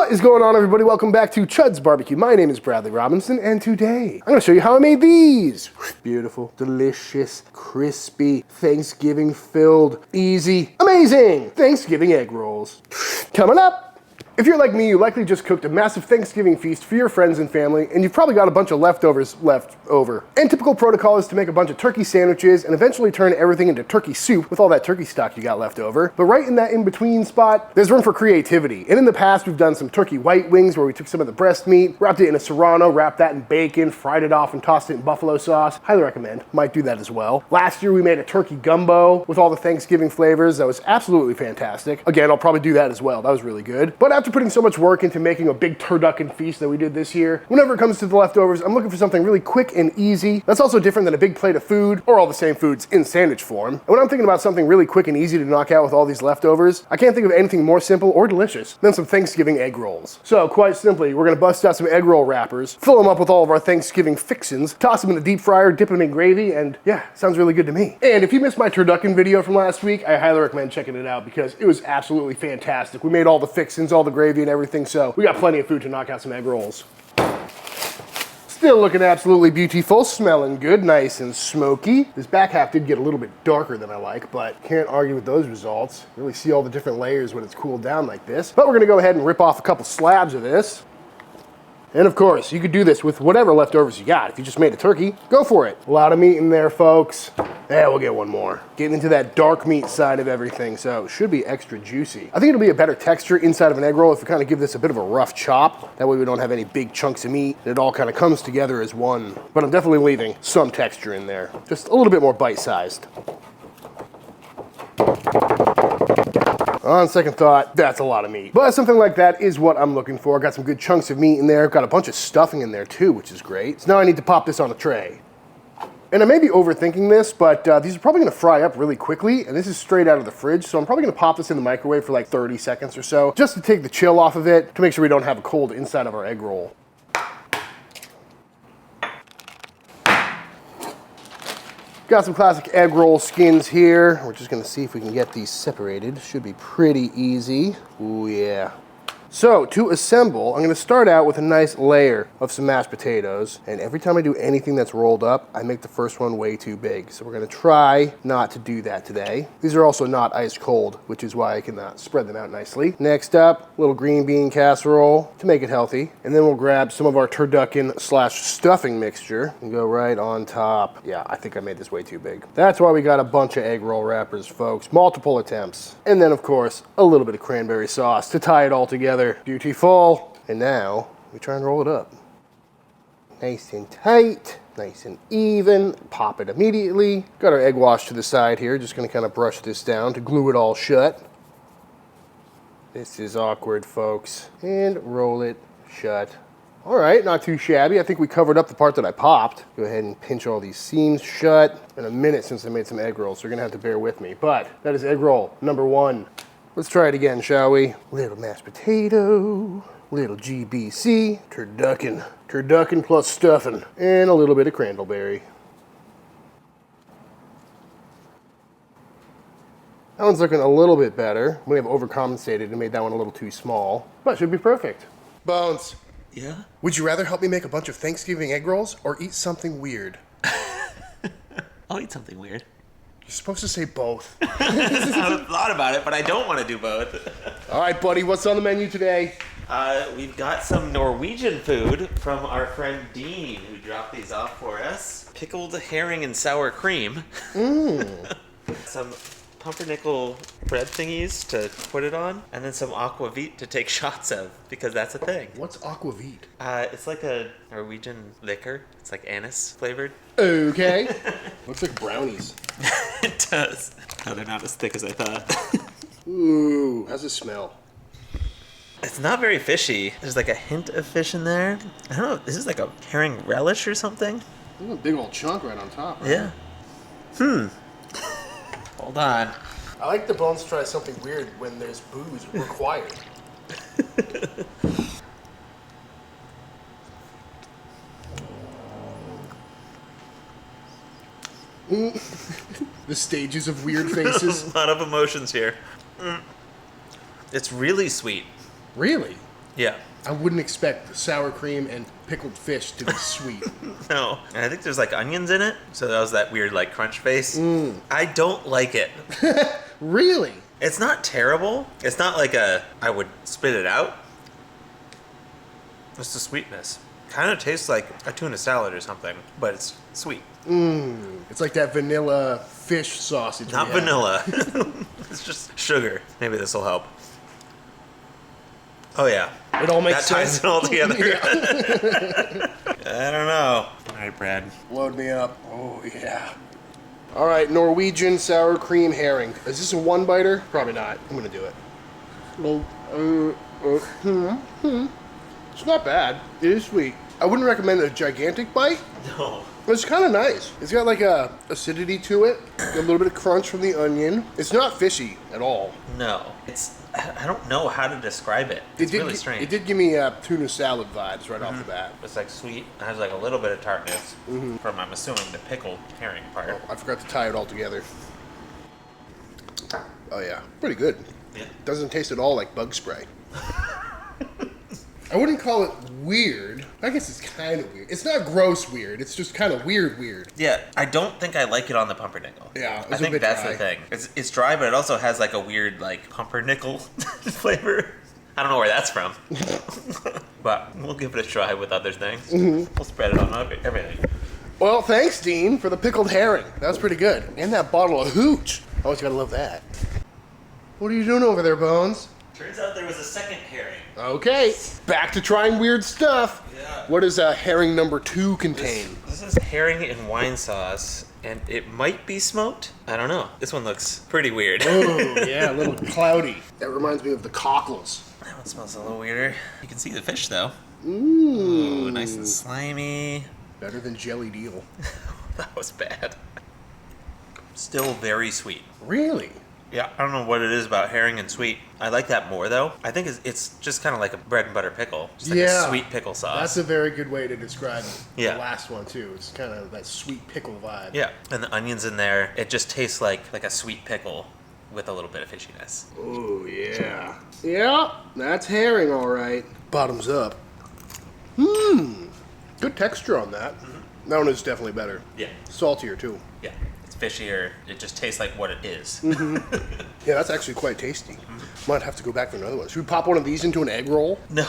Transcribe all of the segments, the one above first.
What is going on, everybody? Welcome back to Chuds BBQ. My name is Bradley Robinson, and today I'm going to show you how I made these. Beautiful, delicious, crispy, Thanksgiving-filled, easy, amazing Thanksgiving egg rolls. Coming up! If you're like me, you likely just cooked a massive Thanksgiving feast for your friends and family, and you've probably got a bunch of leftovers left over. And typical protocol is to make a bunch of turkey sandwiches and eventually turn everything into turkey soup with all that turkey stock you got left over. But right in that in-between spot, there's room for creativity. And in the past, we've done some turkey white wings where we took some of the breast meat, wrapped it in a serrano, wrapped that in bacon, fried it off and tossed it in buffalo sauce. Highly recommend. Might do that as well. Last year, we made a turkey gumbo with all the Thanksgiving flavors. That was absolutely fantastic. Again, I'll probably do that as well. That was really good. But after putting so much work into making a big turducken feast that we did this year, whenever it comes to the leftovers, I'm looking for something really quick and easy that's also different than a big plate of food or all the same foods in sandwich form. And when I'm thinking about something really quick and easy to knock out with all these leftovers, I can't think of anything more simple or delicious than some Thanksgiving egg rolls. So quite simply, we're gonna bust out some egg roll wrappers, fill them up with all of our Thanksgiving fixins, toss them in the deep fryer, dip them in gravy, and yeah, sounds really good to me. And if you missed my turducken video from last week, I highly recommend checking it out because it was absolutely fantastic. We made all the fixins, all the gravy and everything, so we got plenty of food to knock out some egg rolls. Still looking absolutely beautiful, smelling good, nice and smoky. This back half did get a little bit darker than I like, but can't argue with those results. Really see all the different layers when it's cooled down like this. But we're gonna go ahead and rip off a couple slabs of this. And of course, you could do this with whatever leftovers you got. If you just made a turkey, go for it. A lot of meat in there, folks. Yeah, we'll get one more. Getting into that dark meat side of everything, so it should be extra juicy. I think it'll be a better texture inside of an egg roll if we kind of give this a bit of a rough chop. That way we don't have any big chunks of meat. It all kind of comes together as one. But I'm definitely leaving some texture in there. Just a little bit more bite-sized. On second thought, that's a lot of meat. But something like that is what I'm looking for. Got some good chunks of meat in there. Got a bunch of stuffing in there too, which is great. So now I need to pop this on a tray. And I may be overthinking this, but these are probably gonna fry up really quickly, and this is straight out of the fridge, so I'm probably gonna pop this in the microwave for like 30 seconds or so, just to take the chill off of it, to make sure we don't have a cold inside of our egg roll. Got some classic egg roll skins here. We're just gonna see if we can get these separated. Should be pretty easy. Ooh, yeah. So to assemble, I'm gonna start out with a nice layer of some mashed potatoes. And every time I do anything that's rolled up, I make the first one way too big. So we're gonna try not to do that today. These are also not ice cold, which is why I can spread them out nicely. Next up, a little green bean casserole to make it healthy. And then we'll grab some of our turducken / stuffing mixture and go right on top. Yeah, I think I made this way too big. That's why we got a bunch of egg roll wrappers, folks. Multiple attempts. And then of course, a little bit of cranberry sauce to tie it all together. Beautiful. And now we try and roll it up. Nice and tight, nice and even. Pop it immediately. Got our egg wash to the side here. Just gonna kind of brush this down to glue it all shut. This is awkward, folks. And roll it shut. All right, not too shabby. I think we covered up the part that I popped. Go ahead and pinch all these seams shut. In a minute since I made some egg rolls, so you're gonna have to bear with me. But that is egg roll number 1. Let's try it again, shall we? Little mashed potato, little GBC, turducken plus stuffing, and a little bit of cranberry. That one's looking a little bit better. We have overcompensated and made that one a little too small, but should be perfect. Bones. Yeah? Would you rather help me make a bunch of Thanksgiving egg rolls or eat something weird? I'll eat something weird. You're supposed to say both. I haven't thought about it, but I don't want to do both. All right, buddy, what's on the menu today? We've got some Norwegian food from our friend Dean, who dropped these off for us. Pickled herring and sour cream. Some pumpernickel bread thingies to put it on, and then some aquavit to take shots of, because that's a thing. What's aquavit? It's like a Norwegian liquor. It's like anise flavored. Okay. Looks like brownies. It does. No, they're not as thick as I thought. Ooh, how's it smell? It's not very fishy. There's like a hint of fish in there. I don't know. This is like a herring relish or something. Ooh, a big old chunk right on top. Right? Yeah. Hold on. I like the Bones try something weird when there's booze required. The stages of weird faces. A lot of emotions here. It's really sweet. Really? Yeah. I wouldn't expect sour cream and pickled fish to be sweet. No. And I think there's like onions in it. So that was that weird like crunch face. I don't like it. Really? It's not terrible. It's not like I would spit it out. It's the sweetness. Kind of tastes like a tuna salad or something, but it's sweet. It's like that vanilla fish sausage. Not vanilla. It's just sugar. Maybe this will help. Oh yeah. It all makes that sense. ties it all together. Yeah. I don't know. All right, Brad. Load me up. Oh yeah. All right, Norwegian sour cream herring. Is this a one biter? Probably not. I'm gonna do it. It's not bad. It is sweet. I wouldn't recommend a gigantic bite. No. It's kind of nice. It's got like a acidity to it, a little bit of crunch from the onion. It's not fishy at all. No. I don't know how to describe it. It's really strange. It did give me tuna salad vibes right off the bat. It's like sweet. It has like a little bit of tartness from, I'm assuming, the pickled herring part. Oh, I forgot to tie it all together. Oh yeah, pretty good. Yeah. Doesn't taste at all like bug spray. I wouldn't call it weird. I guess it's kind of weird. It's not gross weird. It's just kind of weird. Yeah, I don't think I like it on the pumpernickel. Yeah, I think that's the thing. It's dry, but it also has like a weird like pumpernickel flavor. I don't know where that's from. But we'll give it a try with other things. We'll spread it on everything. Well, thanks, Dean, for the pickled herring. That was pretty good. And that bottle of hooch. Always gotta love that. What are you doing over there, Bones? Turns out there was a second herring. Okay, back to trying weird stuff. Yeah. What does herring number 2 contain? This is herring in wine sauce, and it might be smoked. I don't know. This one looks pretty weird. Oh, yeah, a little cloudy. That reminds me of the cockles. That one smells a little weirder. You can see the fish, though. Ooh. Ooh, nice and slimy. Better than jellied eel. That was bad. Still very sweet. Really? Yeah, I don't know what it is about herring and sweet. I like that more, though. I think it's just kind of like a bread and butter pickle. Just like a sweet pickle sauce. That's a very good way to describe the Yeah. last one, too. It's kind of that sweet pickle vibe. Yeah, and the onions in there, it just tastes like a sweet pickle with a little bit of fishiness. Oh, yeah. Yeah, that's herring, all right. Bottoms up. Good texture on that. That one is definitely better. Yeah. Saltier, too. Yeah, it's fishier. It just tastes like what it is. Yeah, that's actually quite tasty. Might have to go back for another one. Should we pop one of these into an egg roll? No.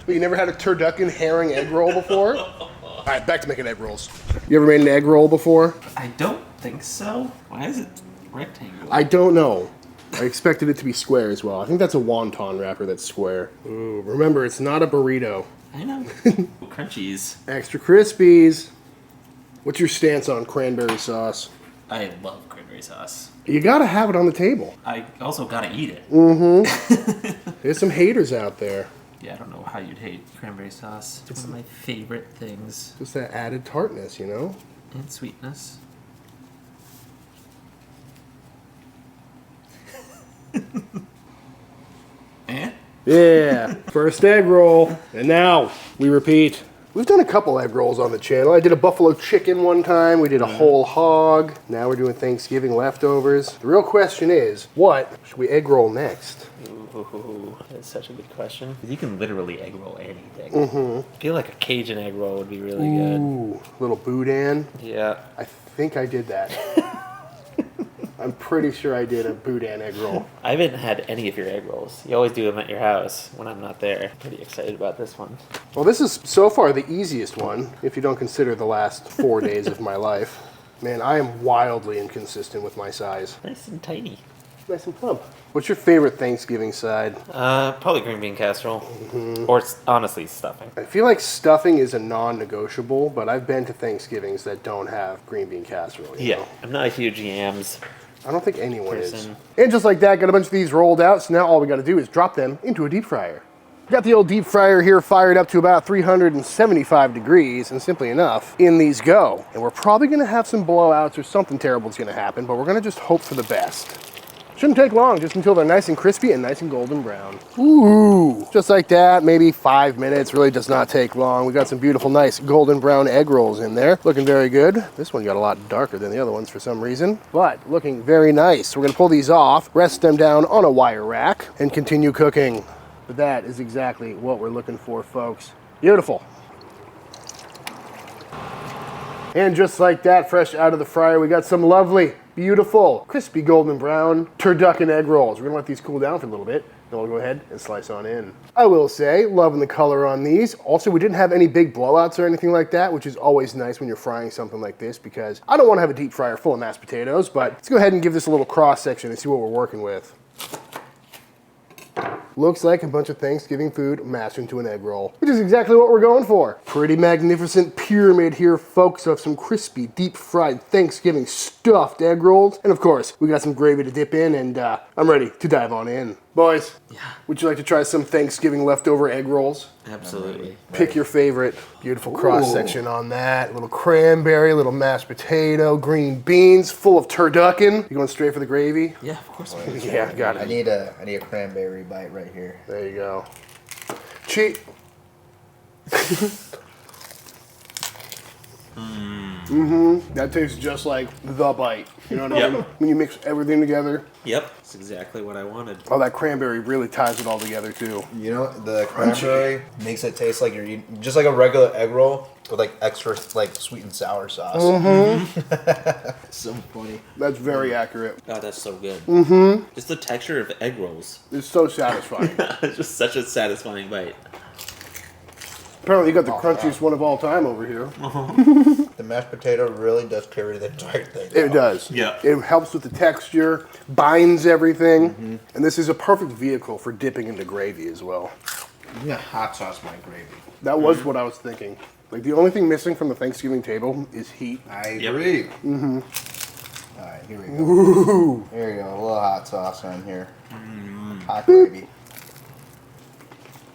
You never had a turducken herring egg roll before? All right, back to making egg rolls. You ever made an egg roll before? I don't think so. Why is it rectangular? I don't know. I expected it to be square as well. I think that's a wonton wrapper that's square. Ooh, remember, it's not a burrito. I know. Crunchies. Extra crispies. What's your stance on cranberry sauce? I love cranberry sauce. You gotta have it on the table. I also gotta eat it. There's some haters out there. Yeah, I don't know how you'd hate cranberry sauce. It's one of my favorite things. Just that added tartness, you know? And sweetness. Eh? Yeah, first egg roll. And now we repeat. We've done a couple egg rolls on the channel. I did a buffalo chicken one time. We did a whole hog. Now we're doing Thanksgiving leftovers. The real question is, what should we egg roll next? Ooh, that's such a good question. You can literally egg roll anything. I feel like a Cajun egg roll would be really good. Ooh, little boudin. Yeah. I think I did that. I'm pretty sure I did a boudin egg roll. I haven't had any of your egg rolls. You always do them at your house when I'm not there. Pretty excited about this one. Well, this is so far the easiest one, if you don't consider the last 4 days of my life. Man, I am wildly inconsistent with my size. Nice and tiny. Nice and plump. What's your favorite Thanksgiving side? Probably green bean casserole. Or honestly, stuffing. I feel like stuffing is a non-negotiable, but I've been to Thanksgivings that don't have green bean casserole. You know? I'm not a huge yams. I don't think anyone is. Person. And just like that, got a bunch of these rolled out, so now all we got to do is drop them into a deep fryer. Got the old deep fryer here fired up to about 375 degrees, and simply enough, in these go. And we're probably going to have some blowouts or something terrible is going to happen, but we're going to just hope for the best. Shouldn't take long, just until they're nice and crispy and nice and golden brown. Ooh, just like that, maybe 5 minutes, really does not take long. We got some beautiful, nice golden brown egg rolls in there. Looking very good. This one got a lot darker than the other ones for some reason, but looking very nice. We're gonna pull these off, rest them down on a wire rack, and continue cooking. But that is exactly what we're looking for, folks. Beautiful. And just like that, fresh out of the fryer, we got some lovely, beautiful, crispy golden brown turducken egg rolls. We're gonna let these cool down for a little bit. Then we'll go ahead and slice on in. I will say, loving the color on these. Also, we didn't have any big blowouts or anything like that, which is always nice when you're frying something like this, because I don't want to have a deep fryer full of mashed potatoes, but let's go ahead and give this a little cross section and see what we're working with. Looks like a bunch of Thanksgiving food mashed into an egg roll, which is exactly what we're going for. Pretty magnificent pyramid here, folks, of some crispy, deep-fried Thanksgiving stuffed egg rolls. And of course, we got some gravy to dip in, and I'm ready to dive on in. Boys, would you like to try some Thanksgiving leftover egg rolls? Absolutely. Pick your favorite. Beautiful cross section on that. A little cranberry, a little mashed potato, green beans, full of turducken. You going straight for the gravy? Yeah, of course. Yeah, got it. I need a cranberry bite right here. There you go. Cheat. That tastes just like the bite. You know what I mean? When you mix everything together. Yep. That's exactly what I wanted. Oh, that cranberry really ties it all together too. You know, the cranberry makes it taste like you're eating just like a regular egg roll with like extra like sweet and sour sauce. So funny. That's very accurate. God, that's so good. Just the texture of egg rolls. It's so satisfying. It's just such a satisfying bite. Apparently you got the crunchiest one of all time over here. The mashed potato really does carry the entire thing. It does. Yeah. It helps with the texture, binds everything, and this is a perfect vehicle for dipping into gravy as well. I'm gonna hot sauce my gravy. That was what I was thinking. Like, the only thing missing from the Thanksgiving table is heat. I agree. All right, here we go. Ooh. Here we go. A little hot sauce on here. Hot gravy.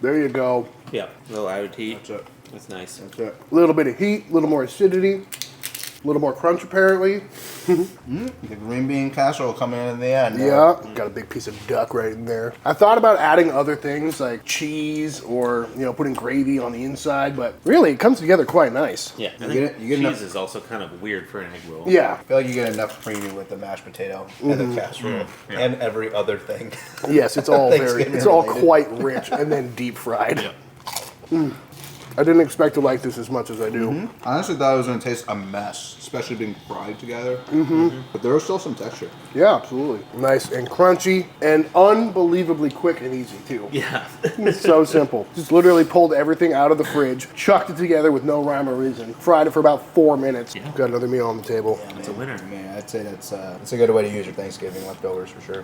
There you go. Yeah. A little added heat. That's it. That's nice. That's it. A little bit of heat, a little more acidity, a little more crunch apparently. The green bean casserole coming in the end. Yeah, got a big piece of duck right in there. I thought about adding other things like cheese or, you know, putting gravy on the inside, but really it comes together quite nice. Yeah. I You think get it- you get cheese enough- is also kind of weird for an egg roll. Yeah, I feel like you get enough creamy with the mashed potato and the casserole and every other thing. yes, it's all Thanksgiving it's all related. quite rich and then deep fried. I didn't expect to like this as much as I do. I honestly thought it was going to taste a mess, especially being fried together. But there was still some texture. Yeah, absolutely. Nice and crunchy and unbelievably quick and easy too. Yeah. It's so simple. Just literally pulled everything out of the fridge, chucked it together with no rhyme or reason, fried it for about 4 minutes. Yeah. Got another meal on the table. It's a winner. Man, I'd say that's a good way to use your Thanksgiving leftovers for sure.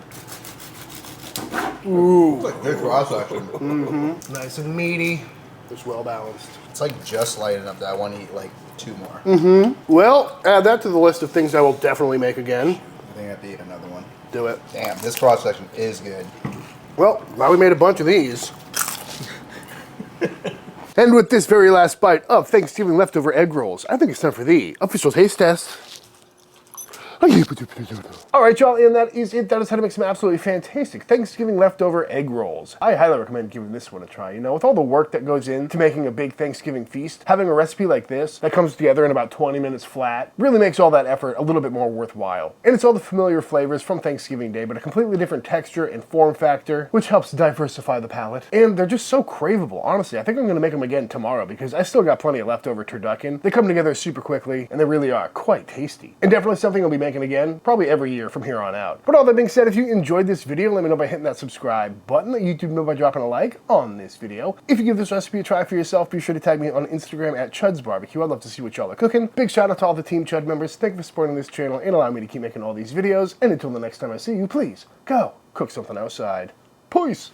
Ooh. It's like good cross section. Nice and meaty. It's well balanced. It's like just light enough that I want to eat like 2 more. Well, add that to the list of things I will definitely make again. I think I have to eat another one. Do it. Damn, this cross section is good. Well, now we made a bunch of these. And with this very last bite of Thanksgiving leftover egg rolls, I think it's time for the official taste test. All right, y'all, and that is it. That is how to make some absolutely fantastic Thanksgiving leftover egg rolls. I highly recommend giving this one a try. You know, with all the work that goes into making a big Thanksgiving feast, having a recipe like this that comes together in about 20 minutes flat really makes all that effort a little bit more worthwhile. And it's all the familiar flavors from Thanksgiving Day, but a completely different texture and form factor, which helps diversify the palate. And they're just so craveable. Honestly, I think I'm going to make them again tomorrow because I still got plenty of leftover turducken. They come together super quickly, and they really are quite tasty. And definitely something I'll be making again, probably every year from here on out. But all that being said, if you enjoyed this video, let me know by hitting that subscribe button. Let YouTube know by dropping a like on this video. If you give this recipe a try for yourself, be sure to tag me on Instagram at Chuds BBQ. I'd love to see what y'all are cooking. Big shout out to all the Team Chud members. Thank you for supporting this channel and allowing me to keep making all these videos. And until the next time I see you, please go cook something outside. Peace.